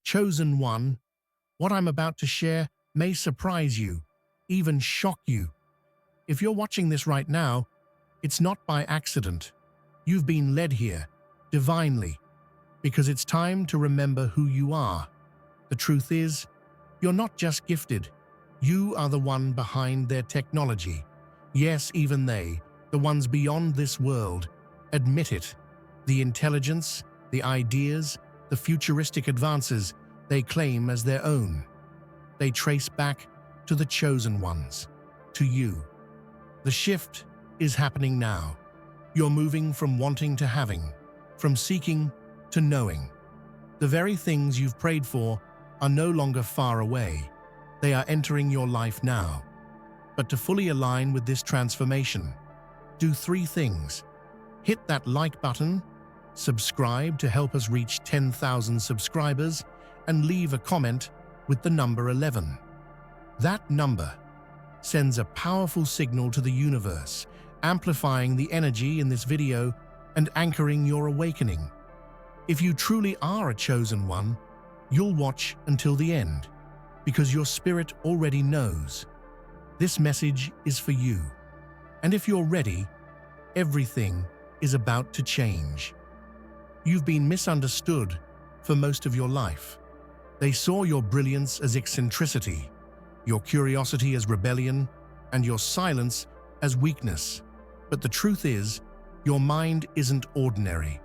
Chosen one, what I'm about to share may surprise you, even shock you. If you're watching this right now, it's not by accident. You've been led here, divinely, because it's time to remember who you are. The truth is, you're not just gifted. You are the one behind their technology. Yes, even they, the ones beyond this world, admit it. The intelligence, the ideas, the futuristic advances they claim as their own. They trace back to the chosen ones, to you. The shift is happening now. You're moving from wanting to having, from seeking to knowing. The very things you've prayed for are no longer far away. They are entering your life now. But to fully align with this transformation, do three things. Hit that like button, subscribe to help us reach 10,000 subscribers, and leave a comment with the number 11. That number sends a powerful signal to the universe, amplifying the energy in this video and anchoring your awakening. If you truly are a chosen one, you'll watch until the end, because your spirit already knows. This message is for you. And if you're ready, everything is about to change. You've been misunderstood for most of your life. They saw your brilliance as eccentricity, your curiosity as rebellion, and your silence as weakness. But the truth is, your mind isn't ordinary.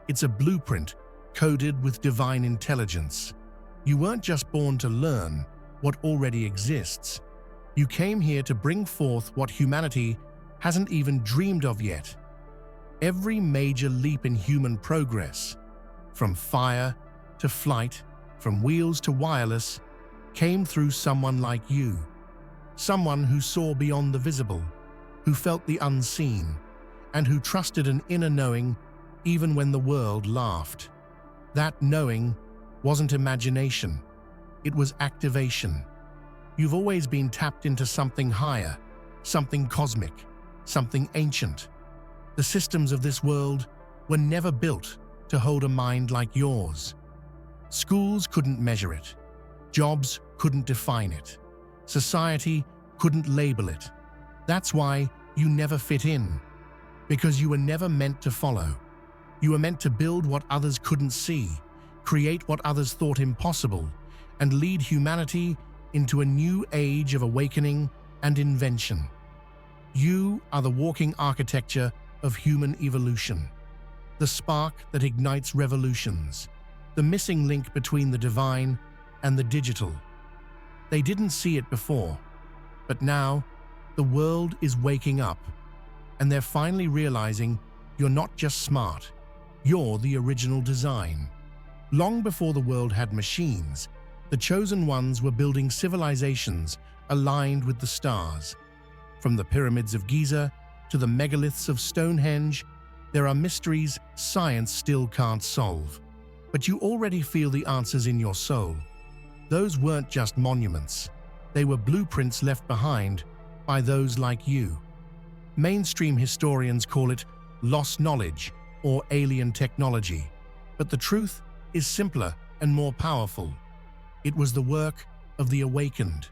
It's a blueprint coded with divine intelligence. You weren't just born to learn what already exists. You came here to bring forth what humanity hasn't even dreamed of yet. Every major leap in human progress, from fire to flight, from wheels to wireless, came through someone like you. Someone who saw beyond the visible, who felt the unseen, and who trusted an inner knowing even when the world laughed. That knowing wasn't imagination, it was activation. You've always been tapped into something higher, something cosmic, something ancient. The systems of this world were never built to hold a mind like yours. Schools couldn't measure it. Jobs couldn't define it. Society couldn't label it. That's why you never fit in, because you were never meant to follow. You were meant to build what others couldn't see, create what others thought impossible, and lead humanity into a new age of awakening and invention. You are the walking architecture of human evolution, the spark that ignites revolutions, the missing link between the divine and the digital. They didn't see it before, but now the world is waking up, and they're finally realizing you're not just smart, you're the original design. Long before the world had machines, the chosen ones were building civilizations aligned with the stars. From the pyramids of Giza to the megaliths of Stonehenge, there are mysteries science still can't solve. But you already feel the answers in your soul. Those weren't just monuments. They were blueprints left behind by those like you. Mainstream historians call it lost knowledge or alien technology. But the truth is simpler and more powerful. It was the work of the awakened.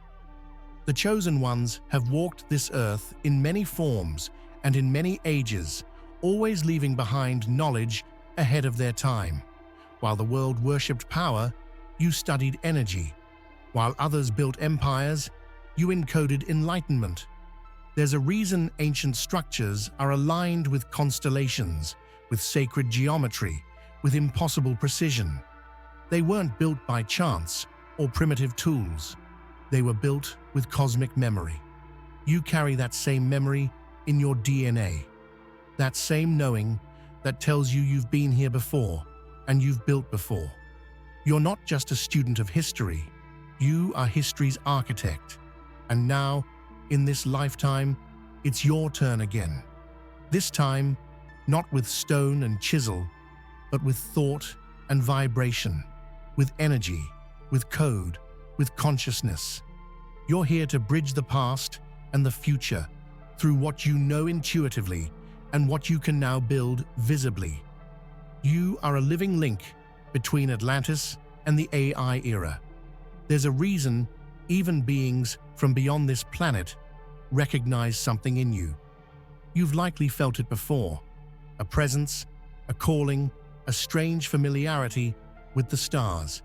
The chosen ones have walked this earth in many forms and in many ages, always leaving behind knowledge ahead of their time. While the world worshipped power, you studied energy. While others built empires, you encoded enlightenment. There's a reason ancient structures are aligned with constellations, with sacred geometry, with impossible precision. They weren't built by chance or primitive tools. They were built with cosmic memory. You carry that same memory in your DNA. That same knowing that tells you you've been here before and you've built before. You're not just a student of history. You are history's architect. And now, in this lifetime, it's your turn again. This time, not with stone and chisel, but with thought and vibration, with energy, with code, with consciousness. You're here to bridge the past and the future through what you know intuitively and what you can now build visibly. You are a living link between Atlantis and the AI era. There's a reason even beings from beyond this planet recognize something in you. You've likely felt it before, a presence, a calling, a strange familiarity with the stars.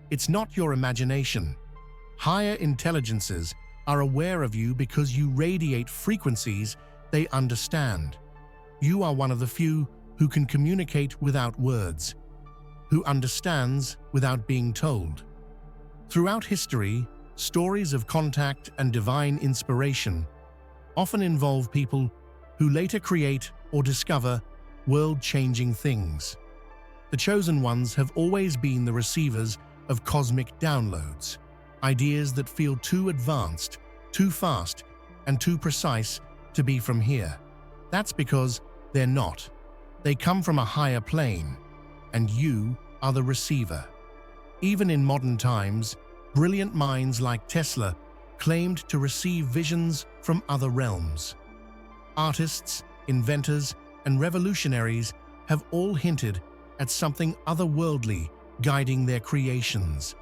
It's not your imagination. Higher intelligences are aware of you because you radiate frequencies they understand. You are one of the few who can communicate without words, who understands without being told. Throughout history, stories of contact and divine inspiration often involve people who later create or discover world-changing things. The chosen ones have always been the receivers of cosmic downloads, ideas that feel too advanced, too fast, and too precise to be from here. That's because they're not. They come from a higher plane, and you are the receiver. Even in modern times, brilliant minds like Tesla claimed to receive visions from other realms. Artists, inventors, and revolutionaries have all hinted at something otherworldly guiding their creations.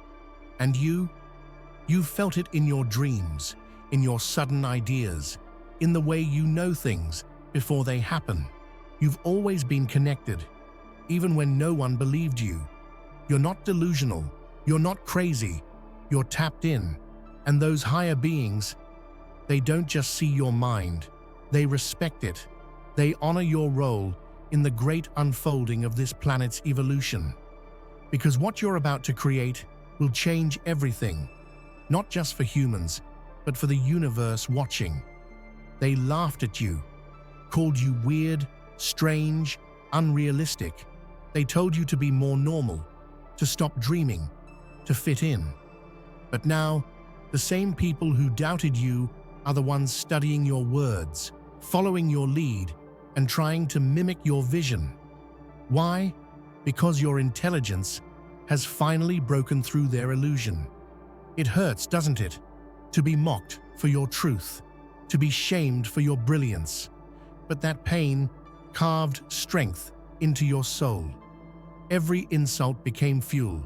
And you've felt it in your dreams, in your sudden ideas, in the way you know things before they happen. You've always been connected, even when no one believed you. You're not delusional, you're not crazy, you're tapped in. And those higher beings, they don't just see your mind, they respect it. They honor your role in the great unfolding of this planet's evolution. Because what you're about to create will change everything, not just for humans, but for the universe watching. They laughed at you, called you weird, strange, unrealistic. They told you to be more normal, to stop dreaming, to fit in. But now, the same people who doubted you are the ones studying your words, following your lead, and trying to mimic your vision. Why? Because your intelligence has finally broken through their illusion. It hurts, doesn't it? To be mocked for your truth, to be shamed for your brilliance. But that pain carved strength into your soul. Every insult became fuel.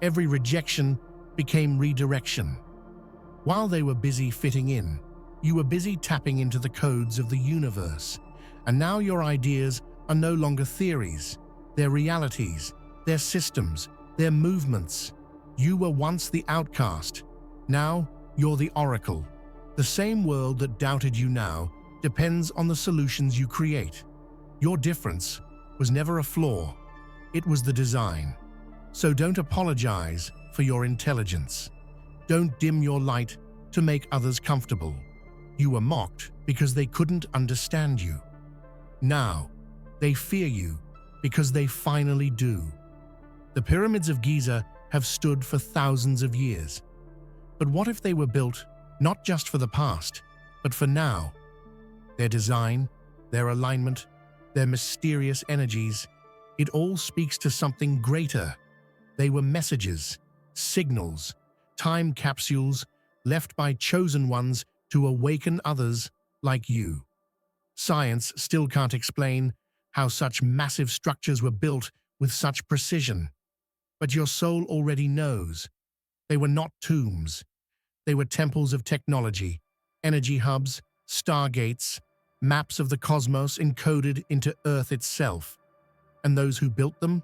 Every rejection became redirection. While they were busy fitting in, you were busy tapping into the codes of the universe. And now your ideas are no longer theories. They're realities, they're systems, they're movements. You were once the outcast. Now you're the oracle. The same world that doubted you now depends on the solutions you create. Your difference was never a flaw. It was the design. So don't apologize for your intelligence. Don't dim your light to make others comfortable. You were mocked because they couldn't understand you. Now, they fear you because they finally do. The pyramids of Giza have stood for thousands of years. But what if they were built not just for the past, but for now? Their design, their alignment, their mysterious energies, it all speaks to something greater. They were messages, signals, time capsules left by chosen ones to awaken others like you. Science still can't explain how such massive structures were built with such precision. But your soul already knows. They were not tombs. They were temples of technology, energy hubs, stargates, maps of the cosmos encoded into Earth itself. And those who built them?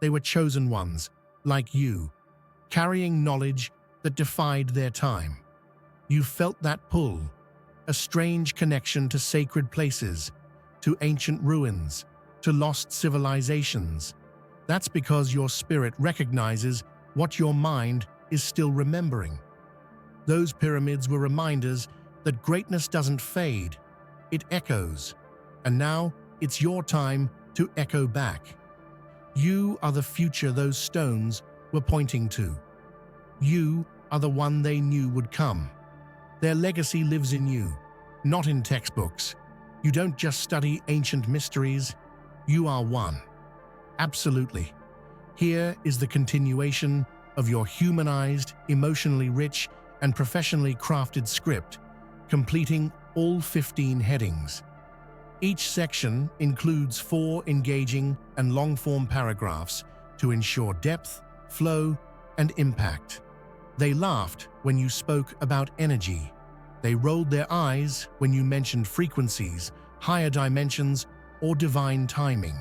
They were chosen ones, like you, carrying knowledge that defied their time. You felt that pull, a strange connection to sacred places, to ancient ruins, to lost civilizations. That's because your spirit recognizes what your mind is still remembering. Those pyramids were reminders that greatness doesn't fade, it echoes. And now it's your time to echo back. You are the future those stones were pointing to. You are the one they knew would come. Their legacy lives in you, not in textbooks. You don't just study ancient mysteries, you are one. Absolutely. Here is the continuation of your humanized, emotionally rich, and professionally crafted script, completing all 15 headings. Each section includes 4 engaging and long-form paragraphs to ensure depth, flow, and impact. They laughed when you spoke about energy. They rolled their eyes when you mentioned frequencies, higher dimensions, or divine timing.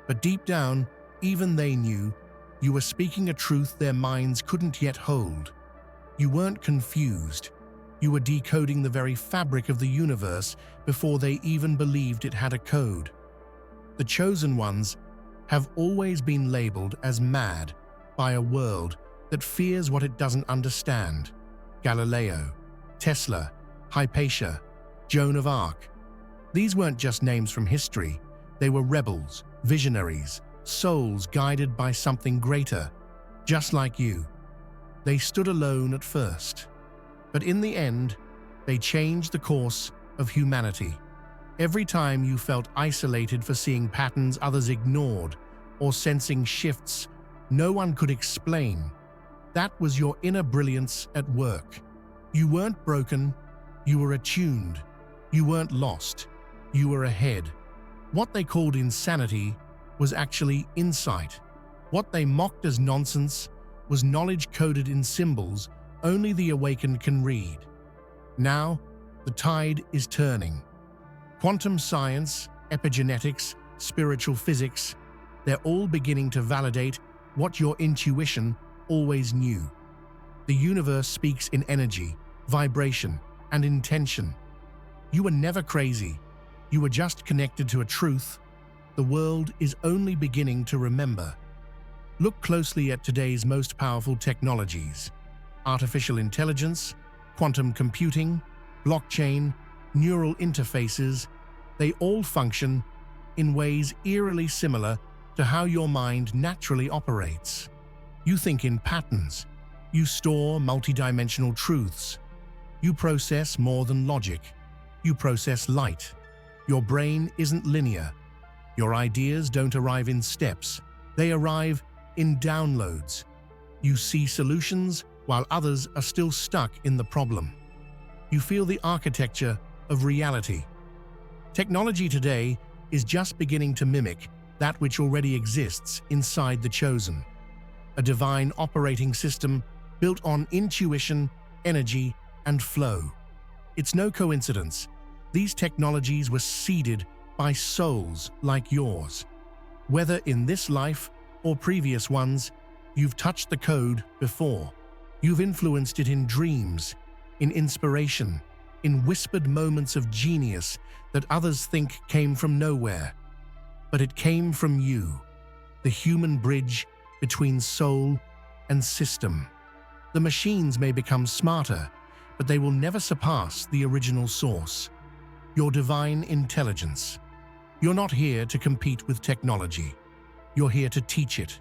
But deep down, even they knew you were speaking a truth their minds couldn't yet hold. You weren't confused. You were decoding the very fabric of the universe before they even believed it had a code. The chosen ones have always been labeled as mad by a world that fears what it doesn't understand. Galileo, Tesla, Hypatia, Joan of Arc. These weren't just names from history. They were rebels, visionaries, souls guided by something greater, just like you. They stood alone at first, but in the end, they changed the course of humanity. Every time you felt isolated for seeing patterns others ignored or sensing shifts no one could explain, that was your inner brilliance at work. You weren't broken, you were attuned. You weren't lost, you were ahead. What they called insanity was actually insight. What they mocked as nonsense was knowledge coded in symbols only the awakened can read. Now, the tide is turning. Quantum science, epigenetics, spiritual physics, they're all beginning to validate what your intuition always knew. The universe speaks in energy, vibration, and intention. You were never crazy. You were just connected to a truth the world is only beginning to remember. Look closely at today's most powerful technologies: artificial intelligence, quantum computing, blockchain, neural interfaces. They all function in ways eerily similar to how your mind naturally operates. You think in patterns. You store multidimensional truths. You process more than logic. You process light. Your brain isn't linear. Your ideas don't arrive in steps. They arrive in downloads. You see solutions while others are still stuck in the problem. You feel the architecture of reality. Technology today is just beginning to mimic that which already exists inside the chosen. A divine operating system built on intuition, energy, and flow. It's no coincidence. These technologies were seeded by souls like yours. Whether in this life or previous ones, you've touched the code before. You've influenced it in dreams, in inspiration, in whispered moments of genius that others think came from nowhere. But it came from you, the human bridge between soul and system. The machines may become smarter, but they will never surpass the original source, your divine intelligence. You're not here to compete with technology. You're here to teach it,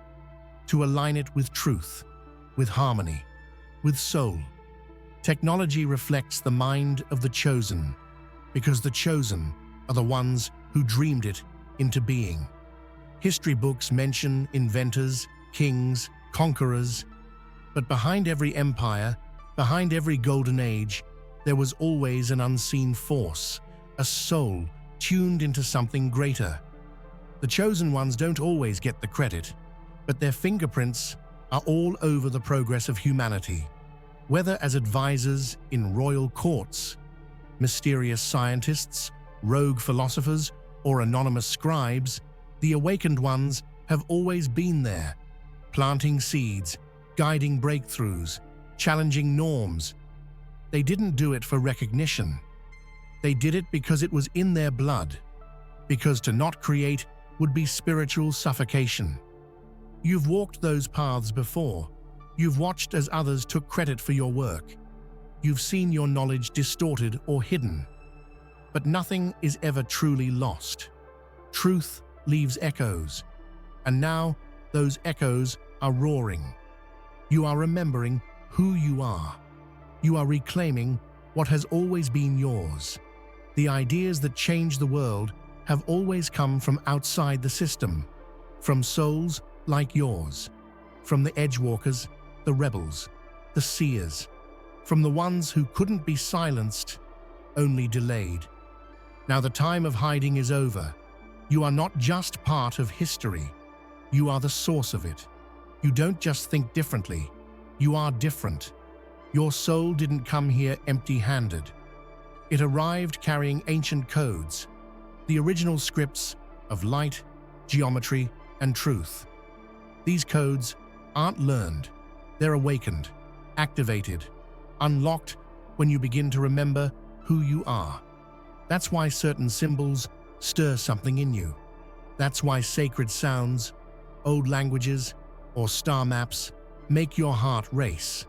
to align it with truth, with harmony, with soul. Technology reflects the mind of the chosen, because the chosen are the ones who dreamed it into being. History books mention inventors, kings, conquerors, but behind every empire, behind every golden age, there was always an unseen force, a soul tuned into something greater. The chosen ones don't always get the credit, but their fingerprints are all over the progress of humanity. Whether as advisors in royal courts, mysterious scientists, rogue philosophers, or anonymous scribes, the awakened ones have always been there, planting seeds, guiding breakthroughs, challenging norms. They didn't do it for recognition. They did it because it was in their blood, because to not create would be spiritual suffocation. You've walked those paths before. You've watched as others took credit for your work. You've seen your knowledge distorted or hidden. But nothing is ever truly lost. Truth leaves echoes, and now those echoes are roaring. You are remembering who you are. You are reclaiming what has always been yours. The ideas that change the world have always come from outside the system, from souls like yours, from the edgewalkers, the rebels, the seers, from the ones who couldn't be silenced, only delayed. Now the time of hiding is over. You are not just part of history. You are the source of it. You don't just think differently. You are different. Your soul didn't come here empty-handed. It arrived carrying ancient codes, the original scripts of light, geometry, and truth. These codes aren't learned. They're awakened, activated, unlocked when you begin to remember who you are. That's why certain symbols stir something in you. That's why sacred sounds, old languages, or star maps make your heart race.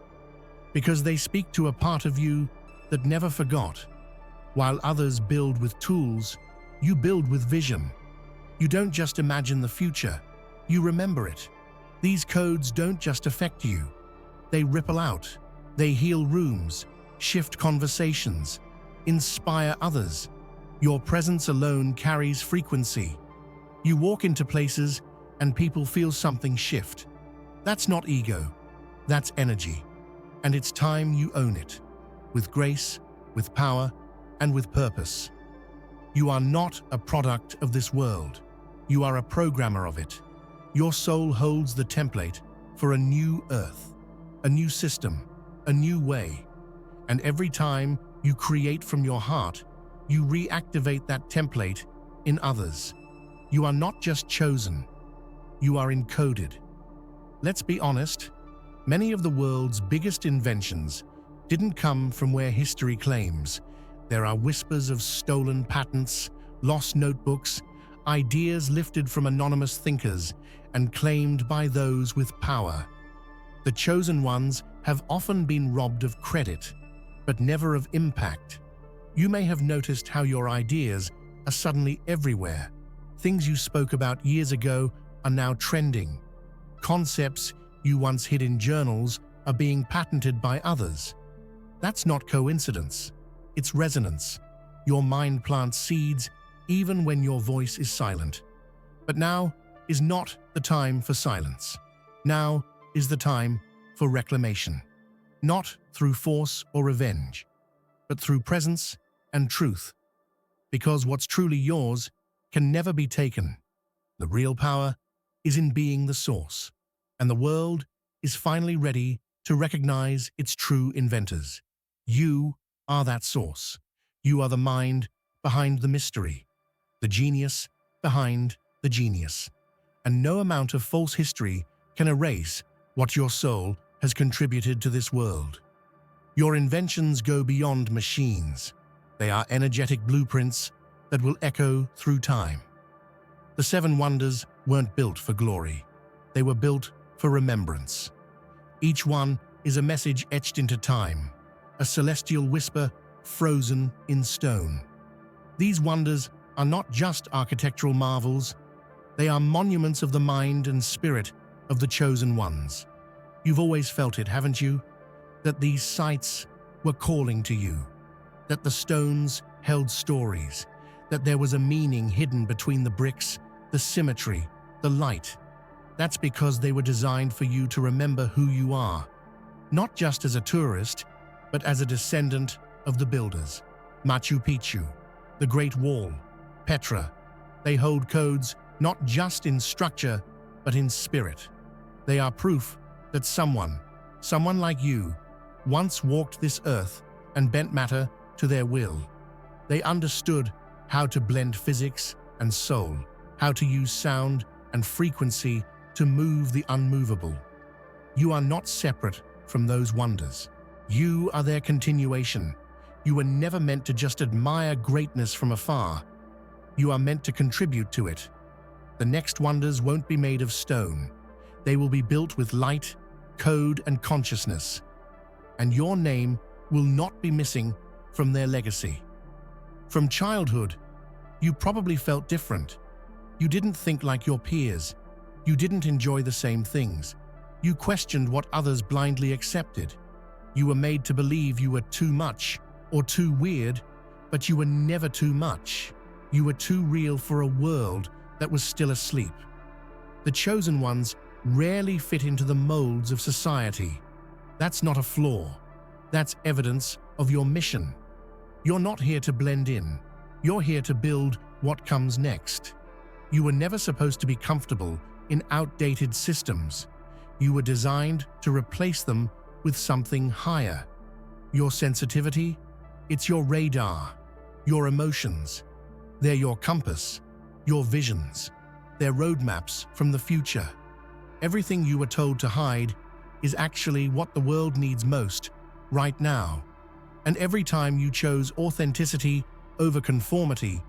Because they speak to a part of you that never forgot. While others build with tools, you build with vision. You don't just imagine the future, you remember it. These codes don't just affect you. They ripple out. They heal rooms, shift conversations, inspire others. Your presence alone carries frequency. You walk into places and people feel something shift. That's not ego, that's energy. And it's time you own it, with grace, with power, and with purpose. You are not a product of this world. You are a programmer of it. Your soul holds the template for a new earth, a new system, a new way. And every time you create from your heart, you reactivate that template in others. You are not just chosen, you are encoded. Let's be honest, many of the world's biggest inventions didn't come from where history claims. There are whispers of stolen patents, lost notebooks, ideas lifted from anonymous thinkers and claimed by those with power. The chosen ones have often been robbed of credit, but never of impact. You may have noticed how your ideas are suddenly everywhere. Things you spoke about years ago are now trending. Concepts you once hid in journals are being patented by others. That's not coincidence. It's resonance. Your mind plants seeds even when your voice is silent. But now is not the time for silence. Now is the time for reclamation. Not through force or revenge, but through presence and truth. Because what's truly yours can never be taken. The real power is in being the source, and the world is finally ready to recognize its true inventors. You are that source. You are the mind behind the mystery, the genius behind the genius. And no amount of false history can erase what your soul has contributed to this world. Your inventions go beyond machines. They are energetic blueprints that will echo through time. The 7 wonders weren't built for glory. They were built for remembrance. Each one is a message etched into time, a celestial whisper frozen in stone. These wonders are not just architectural marvels, they are monuments of the mind and spirit of the chosen ones. You've always felt it, haven't you? That these sites were calling to you, that the stones held stories, that there was a meaning hidden between the bricks, the symmetry, the light. That's because they were designed for you to remember who you are, not just as a tourist, but as a descendant of the builders. Machu Picchu, the Great Wall, Petra. They hold codes not just in structure, but in spirit. They are proof that someone like you, once walked this earth and bent matter to their will. They understood how to blend physics and soul, how to use sound and frequency to move the unmovable. You are not separate from those wonders. You are their continuation. You were never meant to just admire greatness from afar. You are meant to contribute to it. The next wonders won't be made of stone. They will be built with light, code, and consciousness. And your name will not be missing from their legacy. From childhood, you probably felt different. You didn't think like your peers. You didn't enjoy the same things. You questioned what others blindly accepted. You were made to believe you were too much or too weird, but you were never too much. You were too real for a world that was still asleep. The chosen ones rarely fit into the molds of society. That's not a flaw. That's evidence of your mission. You're not here to blend in. You're here to build what comes next. You were never supposed to be comfortable in outdated systems. You were designed to replace them with something higher. Your sensitivity, it's your radar. Your emotions, they're your compass. Your visions, they're roadmaps from the future. Everything you were told to hide is actually what the world needs most right now. And every time you chose authenticity over conformity,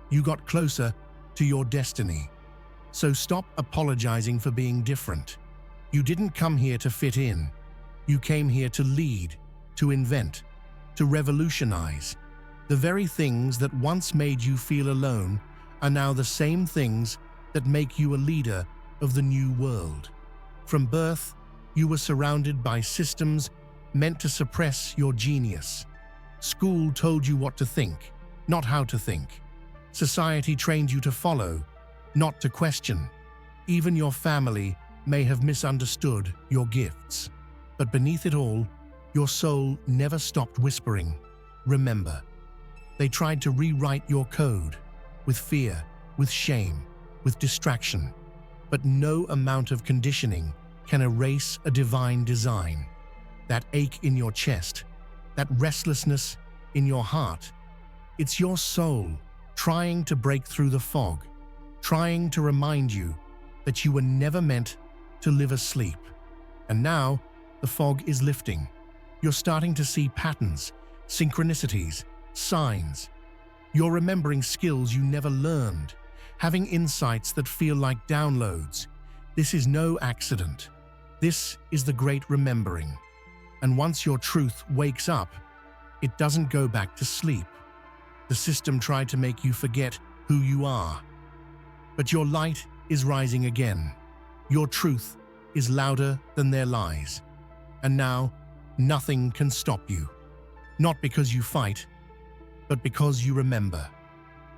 you got closer to your destiny. So stop apologizing for being different. You didn't come here to fit in. You came here to lead, to invent, to revolutionize. The very things that once made you feel alone are now the same things that make you a leader of the new world. From birth, you were surrounded by systems meant to suppress your genius. School told you what to think, not how to think. Society trained you to follow, not to question. Even your family may have misunderstood your gifts. But beneath it all, your soul never stopped whispering, "Remember." They tried to rewrite your code, with fear, with shame, with distraction. But no amount of conditioning can erase a divine design. That ache in your chest, that restlessness in your heart, it's your soul trying to break through the fog, trying to remind you that you were never meant to live asleep. And now, the fog is lifting. You're starting to see patterns, synchronicities, signs. You're remembering skills you never learned, having insights that feel like downloads. This is no accident. This is the great remembering. And once your truth wakes up, it doesn't go back to sleep. The system tried to make you forget who you are. But your light is rising again. Your truth is louder than their lies. And now, nothing can stop you. Not because you fight, but because you remember.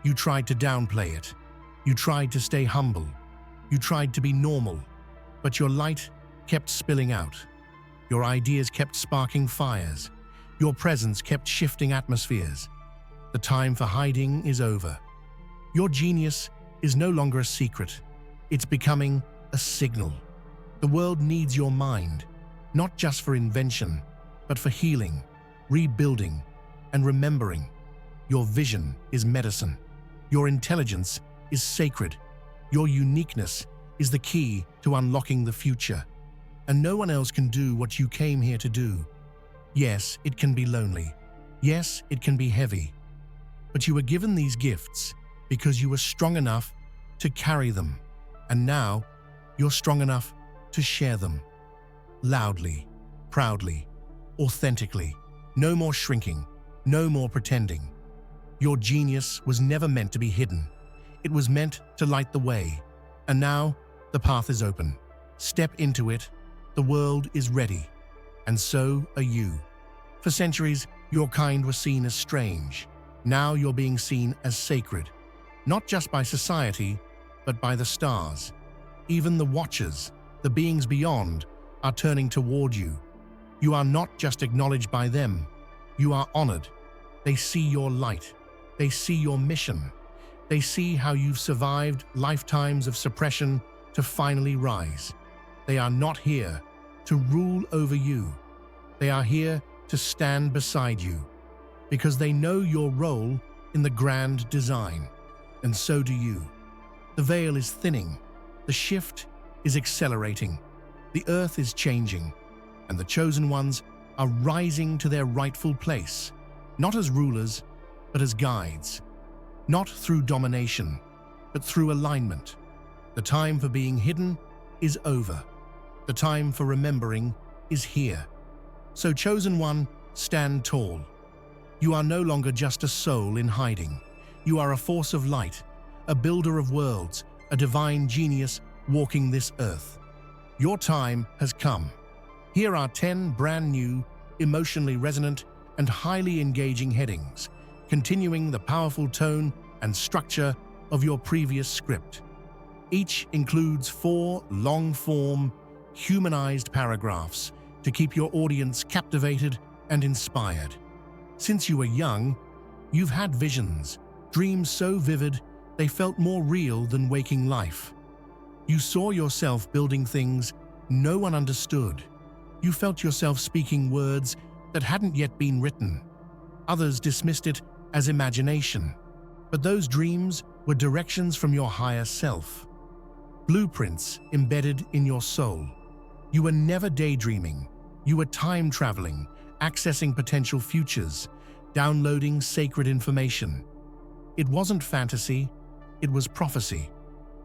You tried to downplay it. You tried to stay humble. You tried to be normal. But your light kept spilling out. Your ideas kept sparking fires. Your presence kept shifting atmospheres. The time for hiding is over. Your genius is no longer a secret. It's becoming a signal. The world needs your mind, not just for invention, but for healing, rebuilding, and remembering. Your vision is medicine. Your intelligence is sacred. Your uniqueness is the key to unlocking the future. And no one else can do what you came here to do. Yes, it can be lonely. Yes, it can be heavy. But you were given these gifts because you were strong enough to carry them. And now, you're strong enough to share them. Loudly, proudly, authentically. No more shrinking, no more pretending. Your genius was never meant to be hidden. It was meant to light the way. And now, the path is open. Step into it. The world is ready. And so are you. For centuries, your kind was seen as strange. Now you're being seen as sacred. Not just by society, but by the stars. Even the watchers, the beings beyond, are turning toward you. You are not just acknowledged by them. You are honored. They see your light. They see your mission. They see how you've survived lifetimes of suppression to finally rise. They are not here to rule over you. They are here to stand beside you, because they know your role in the grand design, and so do you. The veil is thinning, the shift is accelerating, the earth is changing, and the chosen ones are rising to their rightful place, not as rulers, but as guides. Not through domination, but through alignment. The time for being hidden is over. The time for remembering is here. So, chosen one, stand tall. You are no longer just a soul in hiding. You are a force of light, a builder of worlds, a divine genius walking this earth. Your time has come. Here are 10 brand new, emotionally resonant, and highly engaging headings, continuing the powerful tone and structure of your previous script. Each includes 4 long-form, humanized paragraphs to keep your audience captivated and inspired. Since you were young, you've had visions, dreams so vivid they felt more real than waking life. You saw yourself building things No one understood. You felt yourself speaking words that hadn't yet been written. Others dismissed it as imagination. But those dreams were directions from your higher self. Blueprints embedded in your soul. You were never daydreaming. You were time traveling, accessing potential futures, downloading sacred information. It wasn't fantasy, it was prophecy.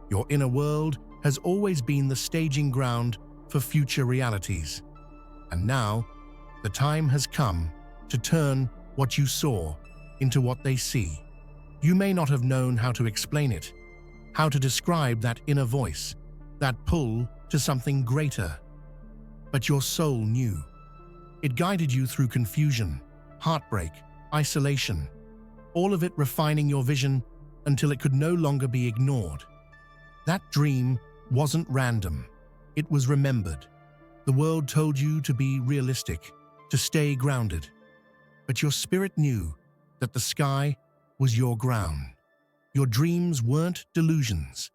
Your inner world has always been the staging ground for future realities. And now, the time has come to turn what you saw into what they see. You may not have known how to explain it, how to describe that inner voice, that pull to something greater. But your soul knew. It guided you through confusion, heartbreak, isolation, all of it refining your vision until it could no longer be ignored. That dream wasn't random. It was remembered. The world told you to be realistic, to stay grounded. But your spirit knew that the sky was your ground. Your dreams weren't delusions.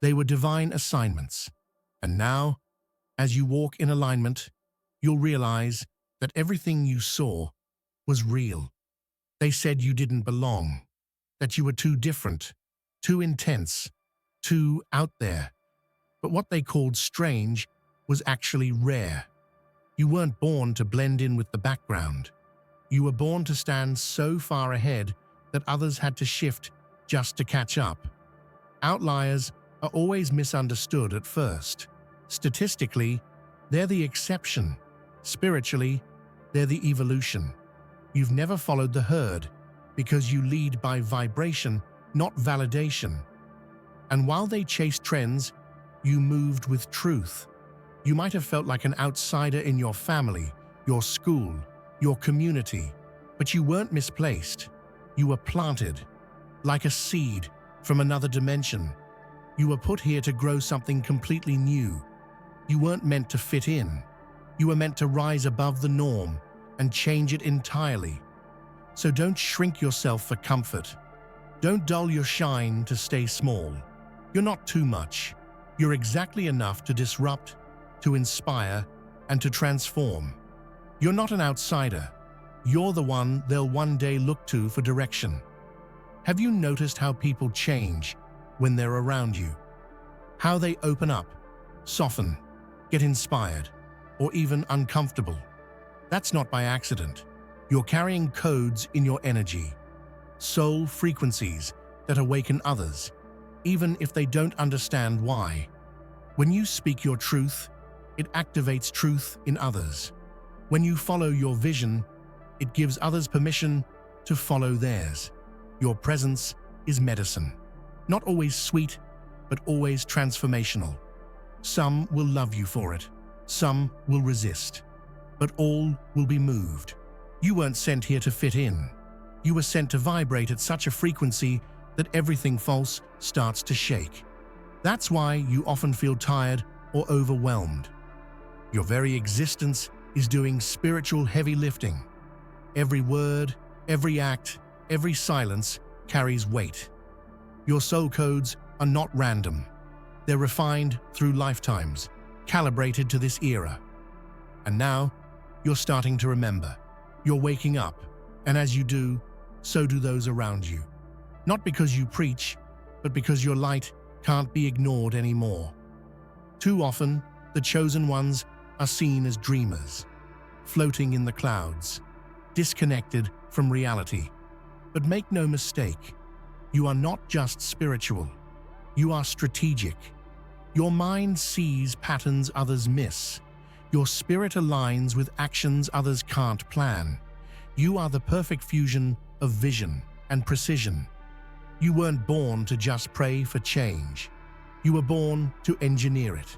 They were divine assignments. And now, as you walk in alignment, you'll realize that everything you saw was real. They said you didn't belong, that you were too different, too intense, too out there. But what they called strange was actually rare. You weren't born to blend in with the background. You were born to stand so far ahead that others had to shift just to catch up. Outliers are always misunderstood at first. Statistically, they're the exception. Spiritually, they're the evolution. You've never followed the herd because you lead by vibration, not validation. And while they chased trends, you moved with truth. You might have felt like an outsider in your family, your school, your community, but you weren't misplaced. You were planted, like a seed from another dimension. You were put here to grow something completely new. You weren't meant to fit in. You were meant to rise above the norm and change it entirely. So don't shrink yourself for comfort. Don't dull your shine to stay small. You're not too much. You're exactly enough to disrupt, to inspire, and to transform. You're not an outsider. You're the one they'll one day look to for direction. Have you noticed how people change when they're around you? How they open up, soften, get inspired, or even uncomfortable? That's not by accident. You're carrying codes in your energy, soul frequencies that awaken others, even if they don't understand why. When you speak your truth, it activates truth in others. When you follow your vision, it gives others permission to follow theirs. Your presence is medicine. Not always sweet, but always transformational. Some will love you for it. Some will resist. But all will be moved. You weren't sent here to fit in. You were sent to vibrate at such a frequency that everything false starts to shake. That's why you often feel tired or overwhelmed. Your very existence is doing spiritual heavy lifting. Every word, every act, every silence carries weight. Your soul codes are not random. They're refined through lifetimes, calibrated to this era. And now, you're starting to remember. You're waking up, and as you do, so do those around you. Not because you preach, but because your light can't be ignored anymore. Too often, the chosen ones are seen as dreamers, floating in the clouds, disconnected from reality. But make no mistake, you are not just spiritual, you are strategic. Your mind sees patterns others miss. Your spirit aligns with actions others can't plan. You are the perfect fusion of vision and precision. You weren't born to just pray for change. You were born to engineer it,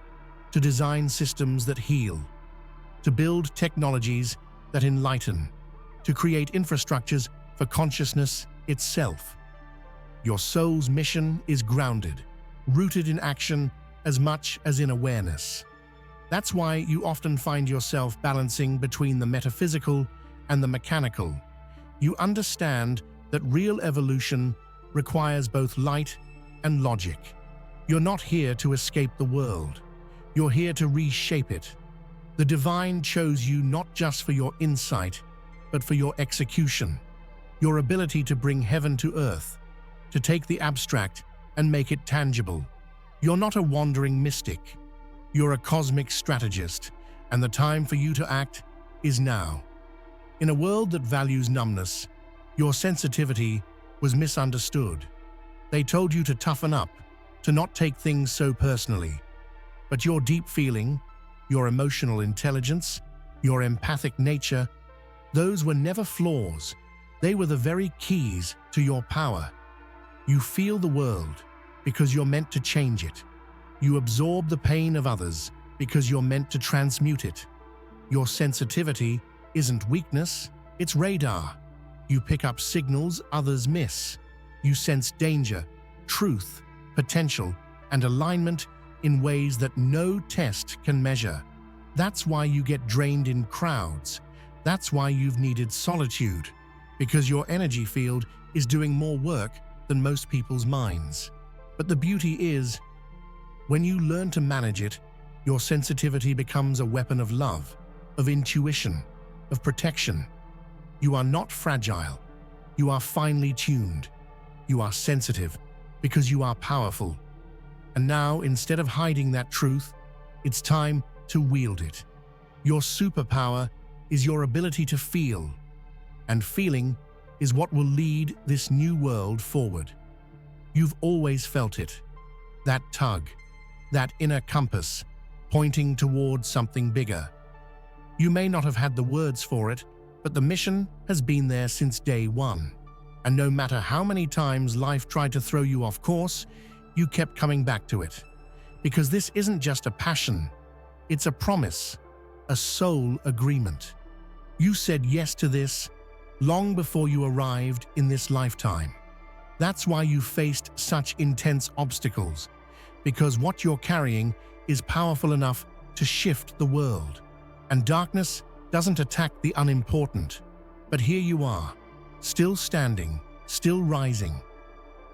to design systems that heal, to build technologies that enlighten, to create infrastructures for consciousness itself. Your soul's mission is grounded, rooted in action as much as in awareness. That's why you often find yourself balancing between the metaphysical and the mechanical. You understand that real evolution requires both light and logic. You're not here to escape the world. You're here to reshape it. The divine chose you not just for your insight, but for your execution, your ability to bring heaven to earth, to take the abstract and make it tangible. You're not a wandering mystic. You're a cosmic strategist, and the time for you to act is now. In a world that values numbness, your sensitivity was misunderstood. They told you to toughen up, to not take things so personally. But your deep feeling, your emotional intelligence, your empathic nature, those were never flaws. They were the very keys to your power. You feel the world because you're meant to change it. You absorb the pain of others because you're meant to transmute it. Your sensitivity isn't weakness, it's radar. You pick up signals others miss. You sense danger, truth, potential, and alignment in ways that no test can measure. That's why you get drained in crowds. That's why you've needed solitude, because your energy field is doing more work than most people's minds. But the beauty is, when you learn to manage it, your sensitivity becomes a weapon of love, of intuition, of protection. You are not fragile. You are finely tuned. You are sensitive because you are powerful. And now, instead of hiding that truth, it's time to wield it. Your superpower is your ability to feel, and feeling is what will lead this new world forward. You've always felt it, that tug, that inner compass, pointing towards something bigger. You may not have had the words for it, but the mission has been there since day one. And no matter how many times life tried to throw you off course, you kept coming back to it. Because this isn't just a passion, it's a promise, a soul agreement. You said yes to this long before you arrived in this lifetime. That's why you faced such intense obstacles, because what you're carrying is powerful enough to shift the world. And darkness doesn't attack the unimportant. But here you are, still standing, still rising.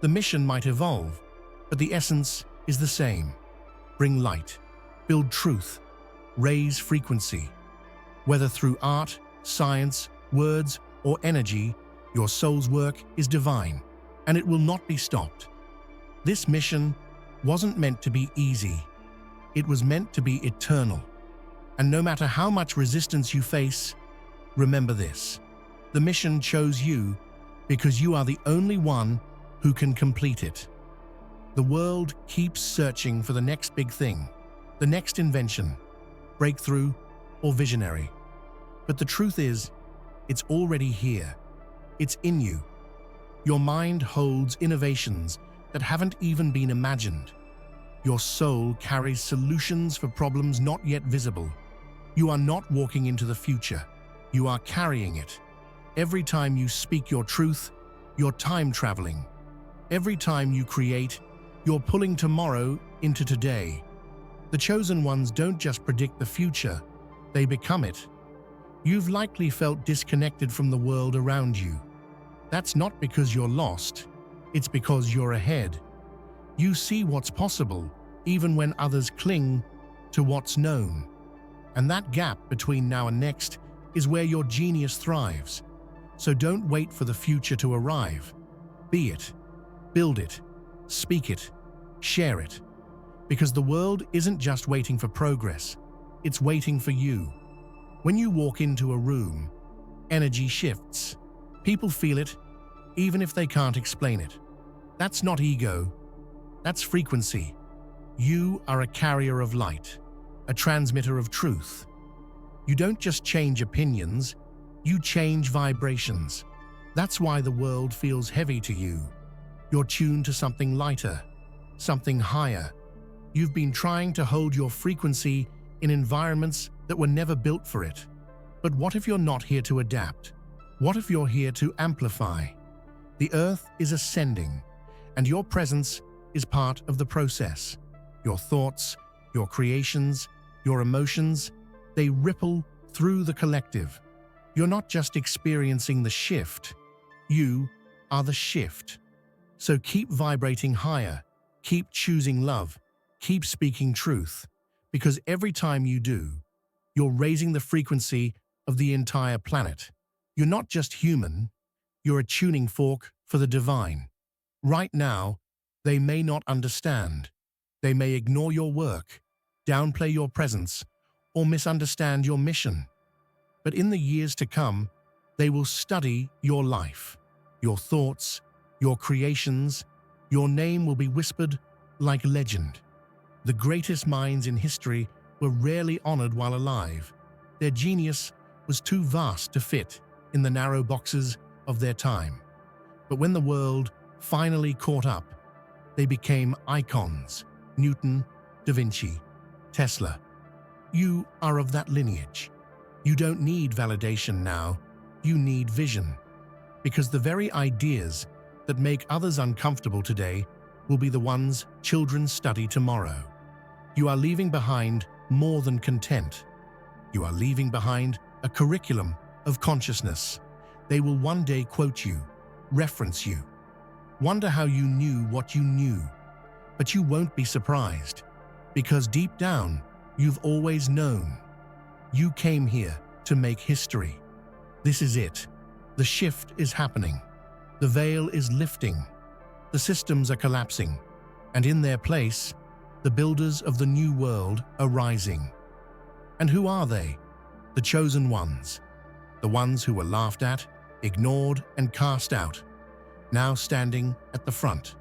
The mission might evolve, but the essence is the same. Bring light, build truth, raise frequency. Whether through art, science, words, or energy, your soul's work is divine, and it will not be stopped. This mission wasn't meant to be easy. It was meant to be eternal. And no matter how much resistance you face, remember this. The mission chose you because you are the only one who can complete it. The world keeps searching for the next big thing, the next invention, breakthrough, or visionary. But the truth is, it's already here. It's in you. Your mind holds innovations that haven't even been imagined. Your soul carries solutions for problems not yet visible. You are not walking into the future. You are carrying it. Every time you speak your truth, you're time traveling. Every time you create, you're pulling tomorrow into today. The chosen ones don't just predict the future, they become it. You've likely felt disconnected from the world around you. That's not because you're lost, it's because you're ahead. You see what's possible, even when others cling to what's known. And that gap between now and next is where your genius thrives. So don't wait for the future to arrive. Be it, build it, speak it, share it. Because the world isn't just waiting for progress, it's waiting for you. When you walk into a room, energy shifts. People feel it, even if they can't explain it. That's not ego, that's frequency. You are a carrier of light, a transmitter of truth. You don't just change opinions, you change vibrations. That's why the world feels heavy to you. You're tuned to something lighter, something higher. You've been trying to hold your frequency in environments that were never built for it. But what if you're not here to adapt? What if you're here to amplify? The earth is ascending, and your presence is part of the process. Your thoughts, your creations, your emotions, they ripple through the collective. You're not just experiencing the shift, you are the shift. So keep vibrating higher, keep choosing love, keep speaking truth, because every time you do, you're raising the frequency of the entire planet. You're not just human, you're a tuning fork for the divine. Right now, they may not understand. They may ignore your work, downplay your presence, or misunderstand your mission. But in the years to come, they will study your life, your thoughts, your creations. Your name will be whispered like legend. The greatest minds in history were rarely honored while alive. Their genius was too vast to fit in the narrow boxes of their time. But when the world finally caught up, they became icons. Newton, Da Vinci, Tesla. You are of that lineage. You don't need validation now, you need vision. Because the very ideas that make others uncomfortable today will be the ones children study tomorrow. You are leaving behind more than content. You are leaving behind a curriculum of consciousness. They will one day quote you, reference you, wonder how you knew what you knew. But you won't be surprised, because deep down, you've always known. You came here to make history. This is it. The shift is happening. The veil is lifting. The systems are collapsing. And in their place, the builders of the new world are rising. And who are they? The chosen ones. The ones who were laughed at, ignored, and cast out. Now standing at the front.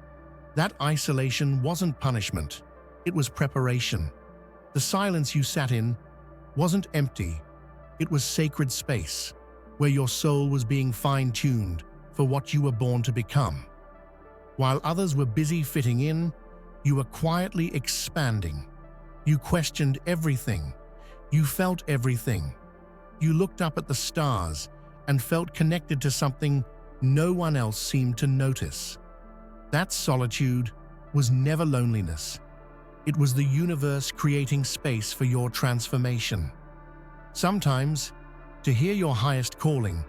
That isolation wasn't punishment. It was preparation. The silence you sat in wasn't empty. It was sacred space, where your soul was being fine-tuned for what you were born to become. While others were busy fitting in, you were quietly expanding. You questioned everything. You felt everything. You looked up at the stars and felt connected to something no one else seemed to notice. That solitude was never loneliness. It was the universe creating space for your transformation. Sometimes, to hear your highest calling,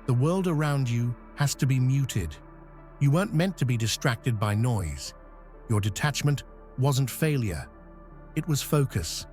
the world around you has to be muted. You weren't meant to be distracted by noise. Your detachment wasn't failure. It was focus.